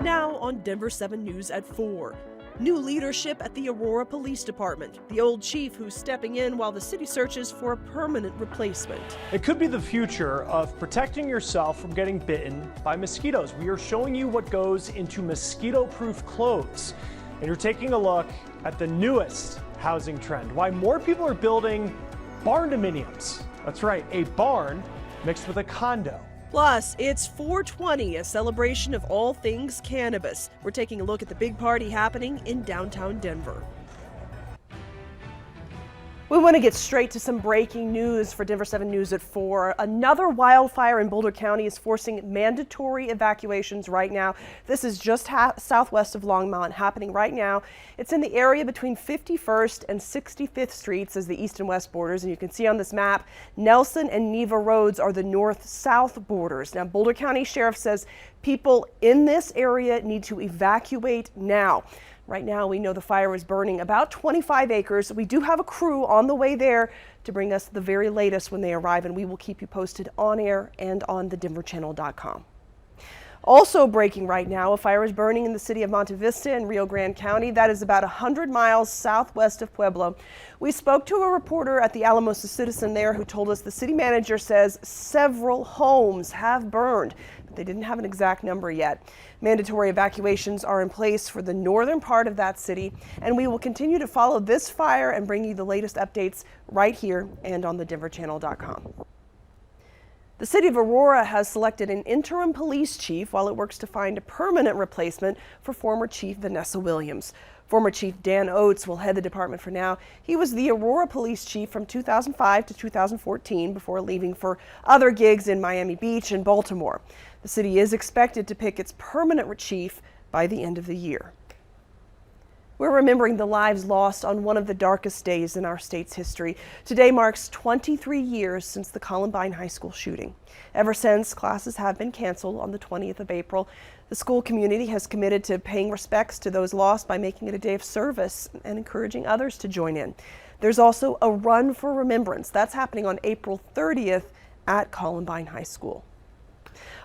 Now on Denver 7 News at 4. New leadership at the Aurora Police Department. The old chief who's stepping in while the city searches for a permanent replacement. It could be the future of protecting yourself from getting bitten by mosquitoes. We are showing you what goes into mosquito-proof clothes. And you're taking a look at the newest housing trend, why more people are building barn-dominiums. That's right, a barn mixed with a condo. Plus, it's 420, a celebration of all things cannabis. We're taking a look at the big party happening in downtown Denver. We want to get straight to some breaking news for Denver 7 News at 4. Another wildfire in Boulder County is forcing mandatory evacuations right now. This is just southwest of Longmont, happening right now. It's in the area between 51st and 65th Streets as the east and west borders. And you can see on this map, Nelson and Neva roads are the north-south borders. Now, Boulder County Sheriff says people in this area need to evacuate now. Right now, we know the fire is burning about 25 acres. We do have a crew on the way there to bring us the very latest when they arrive, and we will keep you posted on air and on thedenverchannel.com. Also breaking right now, a fire is burning in the city of Monte Vista in Rio Grande County. That is about 100 miles southwest of Pueblo. We spoke to a reporter at the Alamosa Citizen there who told us the city manager says several homes have burned, but they didn't have an exact number yet. Mandatory evacuations are in place for the northern part of that city, and we will continue to follow this fire and bring you the latest updates right here and on thedenverchannel.com. The city of Aurora has selected an interim police chief while it works to find a permanent replacement for former Chief Vanessa Williams. Former Chief Dan Oates will head the department for now. He was the Aurora police chief from 2005 to 2014 before leaving for other gigs in Miami Beach and Baltimore. The city is expected to pick its permanent chief by the end of the year. We're remembering the lives lost on one of the darkest days in our state's history. Today marks 23 years since the Columbine High School shooting. Ever since, classes have been canceled on the 20th of April. The school community has committed to paying respects to those lost by making it a day of service and encouraging others to join in. There's also a run for remembrance. That's happening on April 30th at Columbine High School.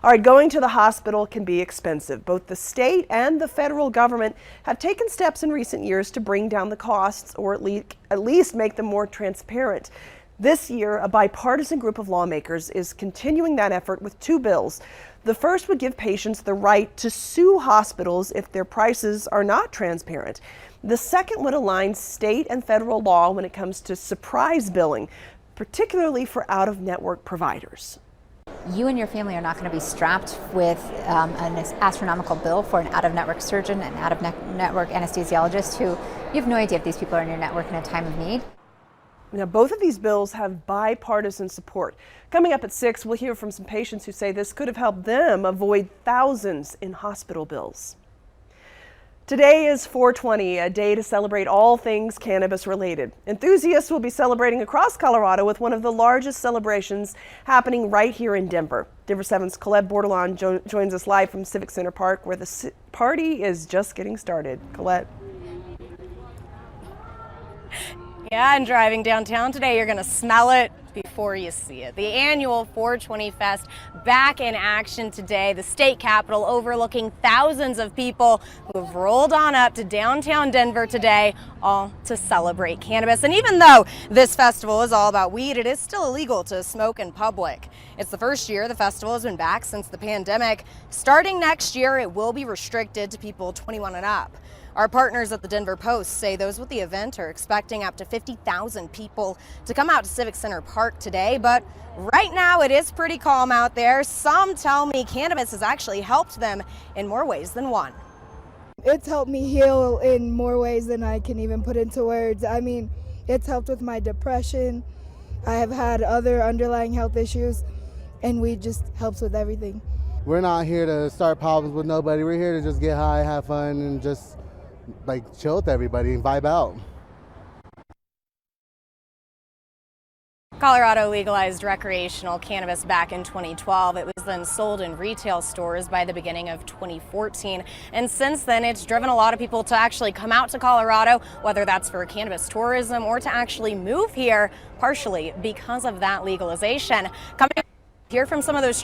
All right, going to the hospital can be expensive. Both the state and the federal government have taken steps in recent years to bring down the costs or at least make them more transparent. This year, a bipartisan group of lawmakers is continuing that effort with two bills. The first would give patients the right to sue hospitals if their prices are not transparent. The second would align state and federal law when it comes to surprise billing, particularly for out-of-network providers. You and your family are not going to be strapped with an astronomical bill for an out-of-network surgeon and out-of-network anesthesiologist who you have no idea if these people are in your network in a time of need. Now, both of these bills have bipartisan support. Coming up at 6, we'll hear from some patients who say this could have helped them avoid thousands in hospital bills. Today is 420, a day to celebrate all things cannabis related. Enthusiasts will be celebrating across Colorado with one of the largest celebrations happening right here in Denver. Denver 7's Colette Bordelon joins us live from Civic Center Park, where the party is just getting started. Colette. Yeah, and driving downtown today, you're going to smell it before you see it. The annual 420 Fest back in action today. The state capitol overlooking thousands of people who have rolled on up to downtown Denver today, all to celebrate cannabis. And even though this festival is all about weed, it is still illegal to smoke in public. It's the first year the festival has been back since the pandemic. Starting next year, it will be restricted to people 21 and up. Our partners at the Denver Post say those with the event are expecting up to 50,000 people to come out to Civic Center Park today, but right now it is pretty calm out there. Some tell me cannabis has actually helped them in more ways than one. It's helped me heal in more ways than I can even put into words. I mean, it's helped with my depression. I have had other underlying health issues, and weed just helps with everything. We're not here to start problems with nobody. We're here to just get high, have fun, and just chill with everybody and vibe out. Colorado legalized recreational cannabis back in 2012. It was then sold in retail stores by the beginning of 2014. And since then, it's driven a lot of people to actually come out to Colorado, whether that's for cannabis tourism or to actually move here, partially because of that legalization. Hear from some of those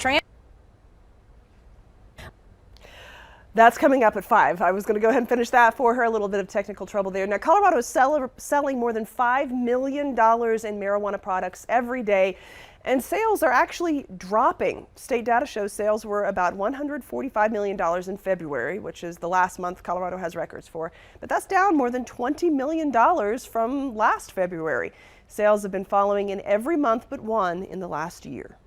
That's coming up at 5. I was going to go ahead and finish that for her. A little bit of technical trouble there. Now, Colorado is selling more than $5 million in marijuana products every day, and sales are actually dropping. State data shows sales were about $145 million in February, which is the last month Colorado has records for. But that's down more than $20 million from last February. Sales have been following in every month but one in the last year.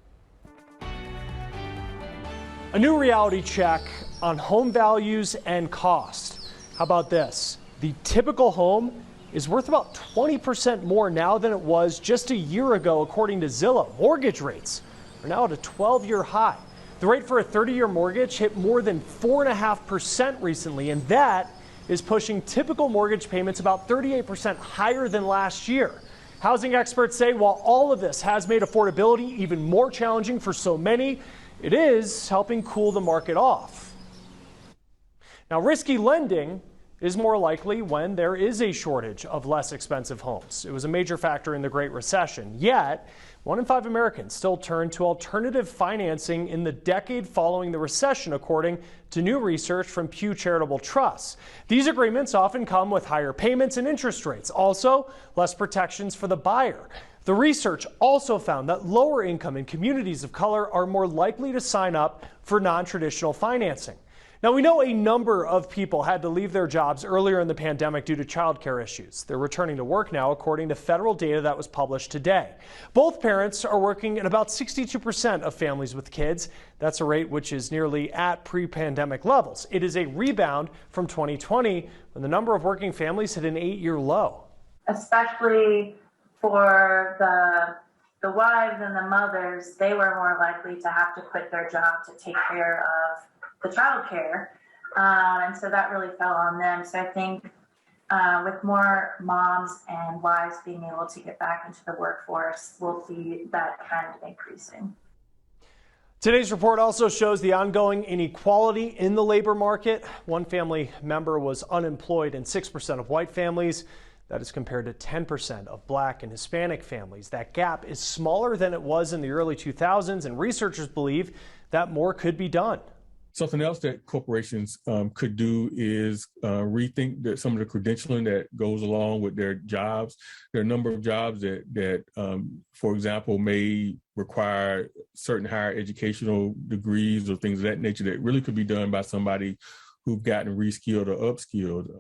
A new reality check on home values and cost. How about this? The typical home is worth about 20% more now than it was just a year ago, according to Zillow. Mortgage rates are now at a 12-year high. The rate for a 30-year mortgage hit more than 4.5% recently, and that is pushing typical mortgage payments about 38% higher than last year. Housing experts say while all of this has made affordability even more challenging for so many, it is helping cool the market off. Now, risky lending is more likely when there is a shortage of less expensive homes. It was a major factor in the Great Recession. Yet, 1 in 5 Americans still turn to alternative financing in the decade following the recession, according to new research from Pew Charitable Trusts. These agreements often come with higher payments and interest rates, also less protections for the buyer. The research also found that lower income and communities of color are more likely to sign up for non-traditional financing. Now, we know a number of people had to leave their jobs earlier in the pandemic due to childcare issues. They're returning to work now, according to federal data that was published today. Both parents are working in about 62% of families with kids. That's a rate which is nearly at pre-pandemic levels. It is a rebound from 2020, when the number of working families hit an 8-year low. Especially for the wives and the mothers, they were more likely to have to quit their job to take care of the child care. And so that really fell on them. So I think with more moms and wives being able to get back into the workforce, we'll see that trend increasing. Today's report also shows the ongoing inequality in the labor market. One family member was unemployed in 6% of white families. That is compared to 10% of Black and Hispanic families. That gap is smaller than it was in the early 2000s, and researchers believe that more could be done. Something else that corporations could do is rethink some of the credentialing that goes along with their jobs. There are a number of jobs that for example, may require certain higher educational degrees or things of that nature that really could be done by somebody who've gotten reskilled or upskilled.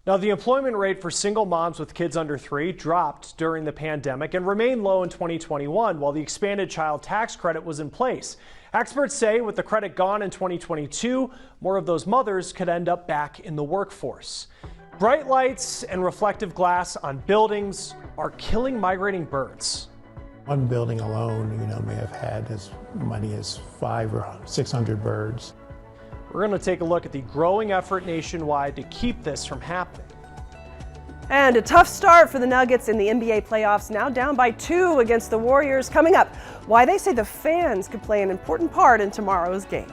Now, the employment rate for single moms with kids under 3 dropped during the pandemic and remained low in 2021 while the expanded child tax credit was in place. Experts say with the credit gone in 2022, more of those mothers could end up back in the workforce. Bright lights and reflective glass on buildings are killing migrating birds. One building alone, may have had as many as 500 or 600 birds. We're going to take a look at the growing effort nationwide to keep this from happening. And a tough start for the Nuggets in the NBA playoffs, now down by 2 against the Warriors. Coming up, why they say the fans could play an important part in tomorrow's game.